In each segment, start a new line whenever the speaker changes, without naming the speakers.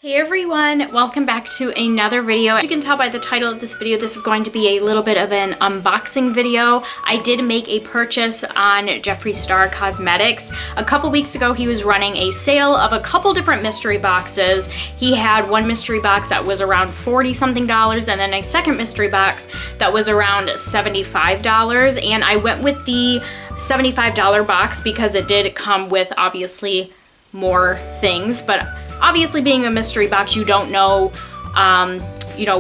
Hey everyone, welcome back to another video. As you can tell by the title of this video, this is going to be a little bit of an unboxing video. I did make a purchase on Jeffree Star Cosmetics. A couple weeks ago, he was running a sale of a couple different mystery boxes. He had one mystery box that was around $40 something and then a second mystery box that was around $75. And I went with the $75 box because it did come with obviously more things, but obviously, being a mystery box, you don't know,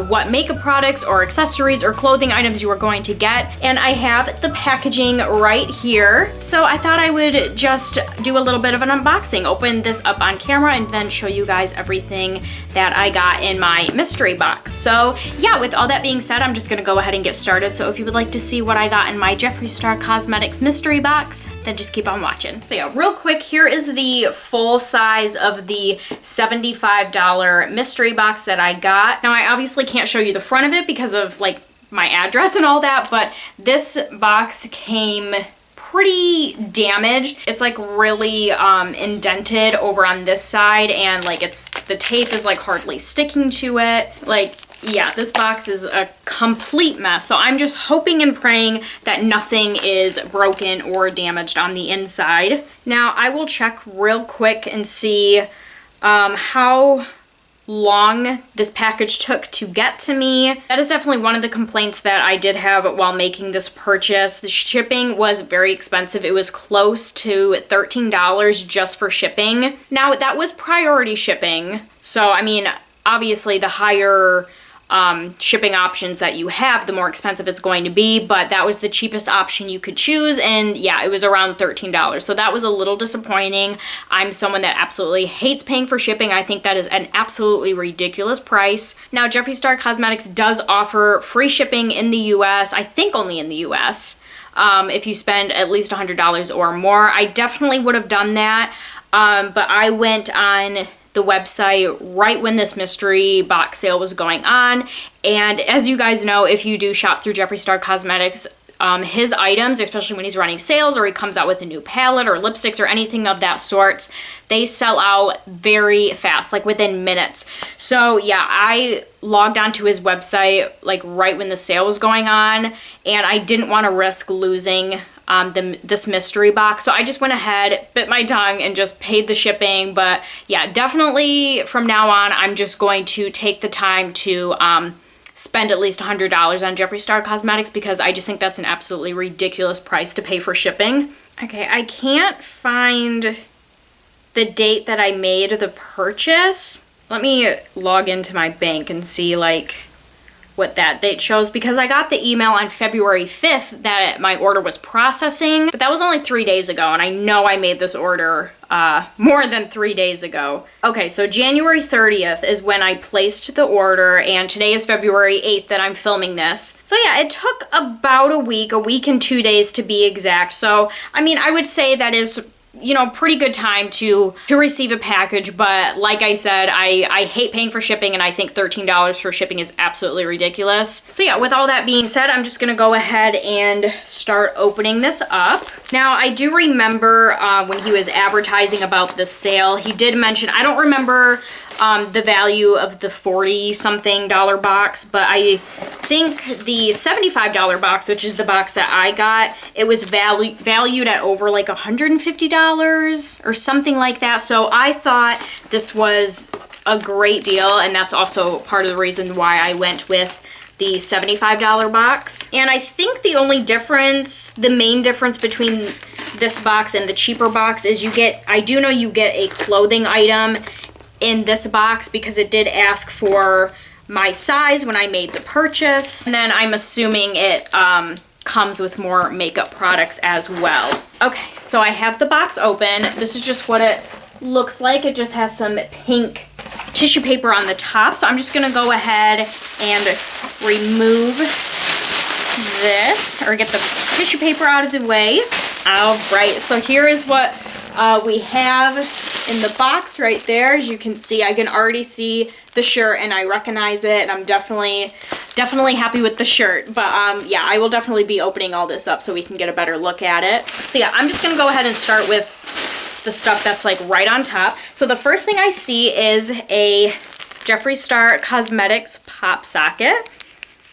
what makeup products or accessories or clothing items you are going to get. And I have the packaging right here. So I thought I would just do a little bit of an unboxing, open this up on camera, and then show you guys everything that I got in my mystery box. So yeah, with all that being said, I'm just gonna go ahead and get started. So if you would like to see what I got in my Jeffree Star Cosmetics mystery box, then just keep on watching. So yeah, real quick, here is the full size of the $75 mystery box that I got. Now I obviously can't show you the front of it because of like my address and all that, but this box came pretty damaged. It's like really indented over on this side, and like the tape is like hardly sticking to it. Like, yeah, this box is a complete mess. So I'm just hoping and praying that nothing is broken or damaged on the inside. Now I will check real quick and see how long this package took to get to me. That is definitely one of the complaints that I did have while making this purchase. The shipping was very expensive. It was close to $13 just for shipping. Now that was priority shipping. So I mean, obviously the higher shipping options that you have, the more expensive it's going to be, but that was the cheapest option you could choose, and yeah, it was around $13. So that was a little disappointing. I'm someone that absolutely hates paying for shipping. I think that is an absolutely ridiculous price. Now, Jeffree Star Cosmetics does offer free shipping in the US, I think only in the US, if you spend at least $100 or more. I definitely would have done that, but I went on the website right when this mystery box sale was going on. And as you guys know, if you do shop through Jeffree Star Cosmetics, his items, especially when he's running sales or he comes out with a new palette or lipsticks or anything of that sort, they sell out very fast, like within minutes. So yeah, I logged onto his website like right when the sale was going on, and I didn't want to risk losing this mystery box. So I just went ahead, bit my tongue, and just paid the shipping. But yeah, definitely from now on, I'm just going to take the time to spend at least $100 on Jeffree Star Cosmetics, because I just think that's an absolutely ridiculous price to pay for shipping. Okay, I can't find the date that I made the purchase. Let me log into my bank and see like what that date shows, because I got the email on February 5th that my order was processing, but that was only 3 days ago, and I know I made this order more than 3 days ago. Okay, so January 30th is when I placed the order, and today is February 8th that I'm filming this. So yeah, it took about a week and 2 days to be exact. So, I mean, I would say that is, pretty good time to receive a package, but like I said, I hate paying for shipping, and I think $13 for shipping is absolutely ridiculous. So yeah, with all that being said, I'm just gonna go ahead and start opening this up. Now, I do remember when he was advertising about the sale, he did mention, I don't remember the value of the $40 something box, but I think the $75 box, which is the box that I got, it was valued at over like $150 or something like that. So I thought this was a great deal, and that's also part of the reason why I went with the $75 box. And I think the main difference between this box and the cheaper box is I do know you get a clothing item in this box, because it did ask for my size when I made the purchase. And then I'm assuming it comes with more makeup products as well. Okay, so I have the box open. This is just what it looks like. It just has some pink tissue paper on the top. So I'm just gonna go ahead and remove this, or get the tissue paper out of the way. All right, so here is what we have in the box right there. As you can see, I can already see the shirt, and I recognize it, and I'm definitely happy with the shirt. But yeah, I will definitely be opening all this up so we can get a better look at it. So yeah, I'm just gonna go ahead and start with the stuff that's like right on top. So the first thing I see is a Jeffree Star Cosmetics pop socket.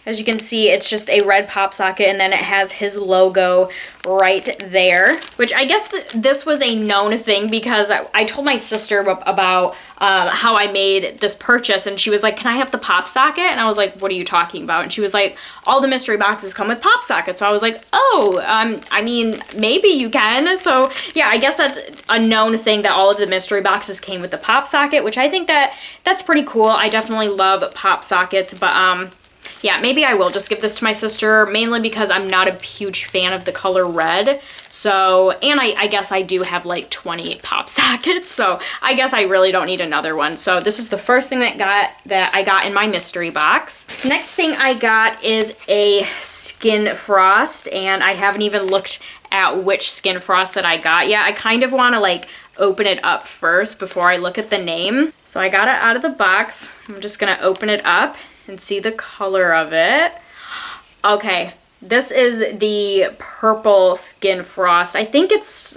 As you can see, it's just a red pop socket, and then it has his logo right there, which I guess this was a known thing because I told my sister about how I made this purchase, and she was like, can I have the pop socket? And I was like, what are you talking about? And she was like, all the mystery boxes come with pop sockets. So I was like, oh, I mean, maybe you can. So yeah, I guess that's a known thing that all of the mystery boxes came with the pop socket, which I think that's pretty cool. I definitely love pop sockets, but yeah, maybe I will just give this to my sister, mainly because I'm not a huge fan of the color red. So, and I guess I do have like 28 pop sockets, so I guess I really don't need another one. So this is the first thing that I got in my mystery box. Next thing I got is a Skin Frost, and I haven't even looked at which Skin Frost that I got yet. I kind of want to like open it up first before I look at the name. So I got it out of the box. I'm just gonna open it up and see the color of it. Okay, this is the purple Skin Frost. I think it's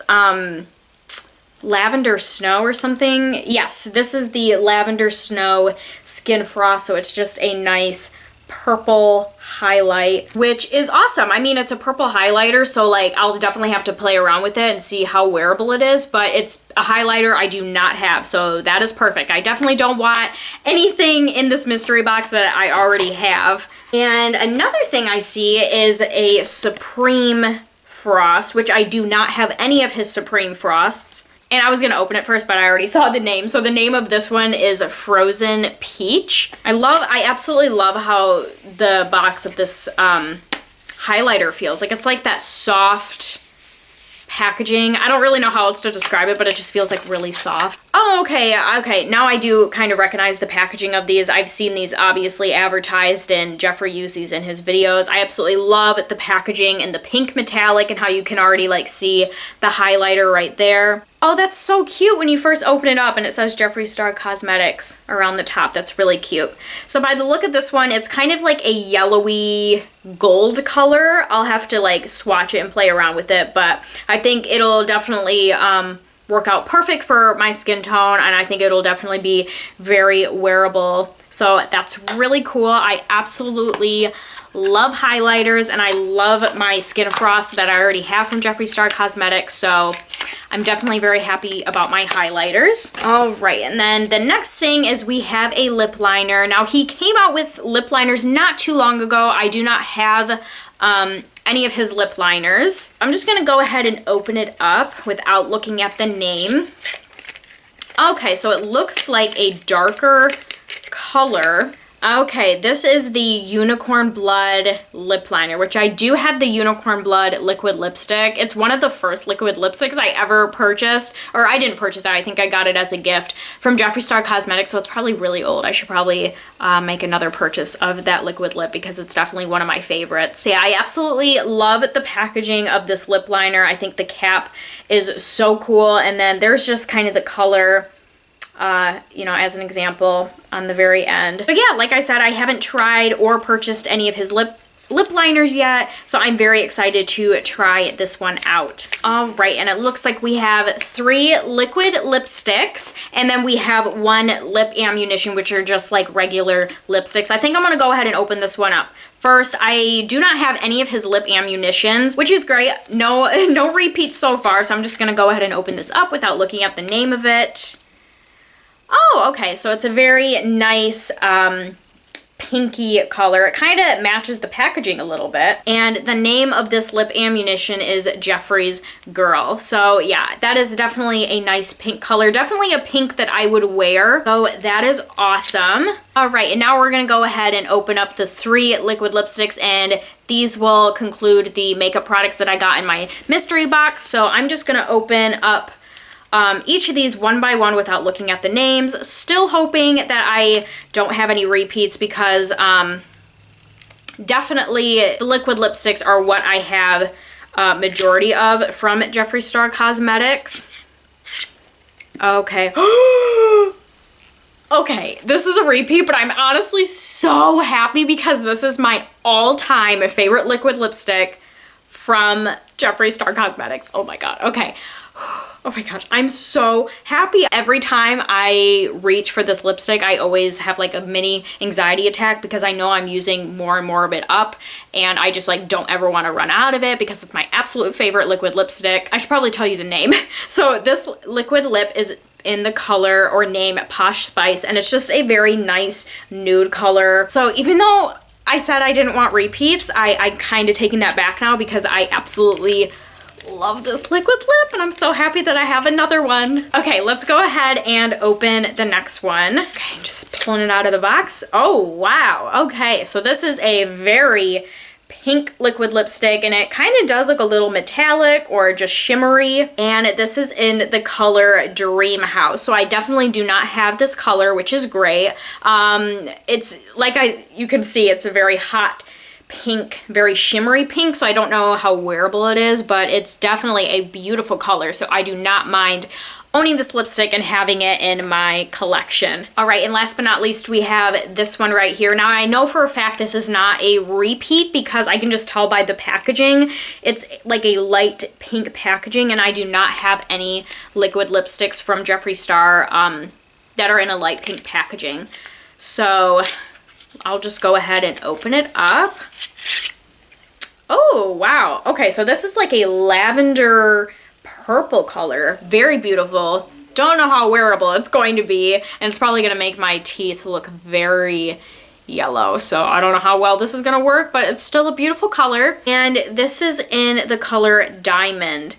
Lavender Snow or something. Yes, this is the Lavender Snow Skin Frost, so it's just a nice purple highlight, which is awesome. I mean, it's a purple highlighter, so like I'll definitely have to play around with it and see how wearable it is, but it's a highlighter I do not have, so that is perfect. I definitely don't want anything in this mystery box that I already have. And another thing I see is a Supreme Frost, which I do not have any of his Supreme Frosts. And I was gonna open it first, but I already saw the name. So the name of this one is Frozen Peach. I absolutely love how the box of this highlighter feels. Like it's like that soft packaging. I don't really know how else to describe it, but it just feels like really soft. Oh, okay. Now I do kind of recognize the packaging of these. I've seen these obviously advertised, and Jeffree used these in his videos. I absolutely love the packaging and the pink metallic and how you can already like see the highlighter right there. Oh, that's so cute when you first open it up and it says Jeffree Star Cosmetics around the top. That's really cute. So by the look of this one, it's kind of like a yellowy gold color. I'll have to like swatch it and play around with it, but I think it'll definitely work out perfect for my skin tone, and I think it'll definitely be very wearable. So that's really cool. I absolutely love highlighters, and I love my Skin Frost that I already have from Jeffree Star Cosmetics, so I'm definitely very happy about my highlighters. All right, and then the next thing is we have a lip liner. Now, he came out with lip liners not too long ago. I do not have any of his lip liners. I'm just gonna go ahead and open it up without looking at the name. Okay, so it looks like a darker color. Okay, this is the Unicorn Blood lip liner, which I do have the Unicorn Blood liquid lipstick. It's one of the first liquid lipsticks I ever purchased, or I didn't purchase it, I think I got it as a gift from Jeffree Star Cosmetics, so it's probably really old. I should probably make another purchase of that liquid lip because it's definitely one of my favorites. So yeah, I absolutely love the packaging of this lip liner. I think the cap is so cool, and then there's just kind of the color, you know, as an example on the very end. But yeah, like I said, I haven't tried or purchased any of his lip liners yet, so I'm very excited to try this one out. All right, and it looks like we have 3 liquid lipsticks, and then we have 1 lip ammunition, which are just like regular lipsticks. I think I'm gonna go ahead and open this one up. First, I do not have any of his lip ammunitions, which is great. No repeats so far, so I'm just gonna go ahead and open this up without looking at the name of it. Oh, okay, so it's a very nice pinky color. It kind of matches the packaging a little bit. And the name of this lip ammunition is Jeffree's Girl. So yeah, that is definitely a nice pink color. Definitely a pink that I would wear. So that is awesome. All right, and now we're gonna go ahead and open up the 3 liquid lipsticks, and these will conclude the makeup products that I got in my mystery box. So I'm just gonna open up each of these one by one without looking at the names. Still hoping that I don't have any repeats because definitely the liquid lipsticks are what I have majority of from Jeffree Star Cosmetics. Okay. Okay, this is a repeat, but I'm honestly so happy because this is my all-time favorite liquid lipstick from Jeffree Star Cosmetics. Oh my God, okay. Oh my gosh, I'm so happy. Every time I reach for this lipstick, I always have like a mini anxiety attack because I know I'm using more and more of it up, and I just like don't ever want to run out of it because it's my absolute favorite liquid lipstick. I should probably tell you the name. So this liquid lip is in the color or name Posh Spice, and it's just a very nice nude color. So even though I said I didn't want repeats, I'm kind of taking that back now because I absolutely love this liquid lip and I'm so happy that I have another one. Okay, let's go ahead and open the next one. Okay, just pulling it out of the box. Oh, wow. Okay, so this is a very pink liquid lipstick, and it kind of does look a little metallic or just shimmery, and this is in the color Dream House. So I definitely do not have this color, which is great. It's like you can see it's a very hot pink, very shimmery pink, so I don't know how wearable it is, but it's definitely a beautiful color, so I do not mind owning this lipstick and having it in my collection. All right, and last but not least, we have this one right here. Now, I know for a fact this is not a repeat because I can just tell by the packaging. It's like a light pink packaging, and I do not have any liquid lipsticks from Jeffree Star that are in a light pink packaging. So I'll just go ahead and open it up. Oh, wow. Okay, so this is like a lavender purple color. Very beautiful. Don't know how wearable it's going to be, and it's probably going to make my teeth look very yellow, so I don't know how well this is going to work, but it's still a beautiful color. And this is in the color Diamond.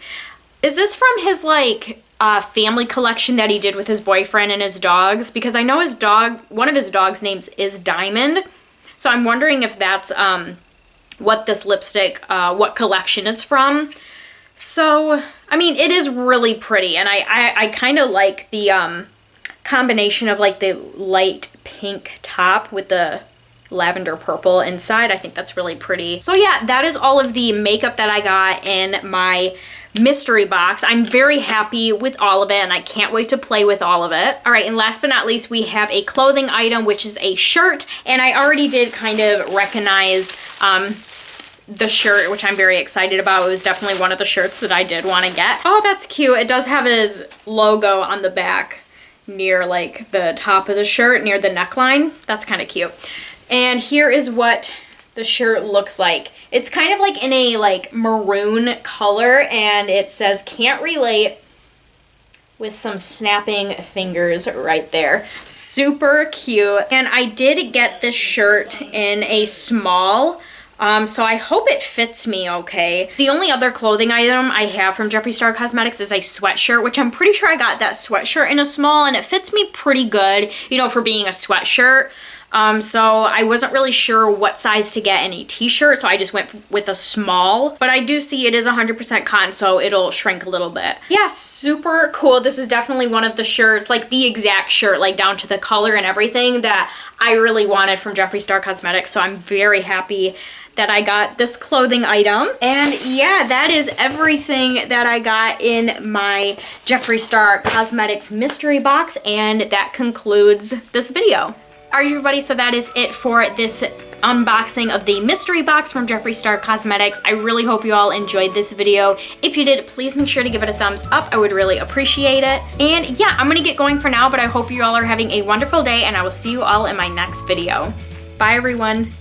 Is this from his like family collection that he did with his boyfriend and his dogs? Because I know his dog, one of his dogs' names is Diamond, so I'm wondering if that's what this lipstick, what collection it's from. So, I mean, it is really pretty, and I kind of like the combination of like the light pink top with the lavender purple inside. I think that's really pretty. So yeah, that is all of the makeup that I got in my mystery box. I'm very happy with all of it, and I can't wait to play with all of it. All right, and last but not least, we have a clothing item, which is a shirt, and I already did kind of recognize the shirt, which I'm very excited about. It was definitely one of the shirts that I did want to get. Oh, that's cute. It does have his logo on the back near like the top of the shirt, near the neckline. That's kind of cute. And here is what the shirt looks like. It's kind of like in a like maroon color, and it says "Can't relate" with some snapping fingers right there. Super cute. And I did get this shirt in a small, so I hope it fits me okay. The only other clothing item I have from Jeffree Star Cosmetics is a sweatshirt, which I'm pretty sure I got that sweatshirt in a small, and it fits me pretty good, you know, for being a sweatshirt. So I wasn't really sure what size to get in a t-shirt, so I just went with a small. But I do see it is 100% cotton, so it'll shrink a little bit. Yeah, super cool. This is definitely one of the shirts, like the exact shirt, like down to the color and everything that I really wanted from Jeffree Star Cosmetics, so I'm very happy that I got this clothing item. And yeah, that is everything that I got in my Jeffree Star Cosmetics mystery box, and that concludes this video. All right, everybody, so that is it for this unboxing of the mystery box from Jeffree Star Cosmetics. I really hope you all enjoyed this video. If you did, please make sure to give it a thumbs up. I would really appreciate it. And yeah, I'm gonna get going for now, but I hope you all are having a wonderful day, and I will see you all in my next video. Bye, everyone.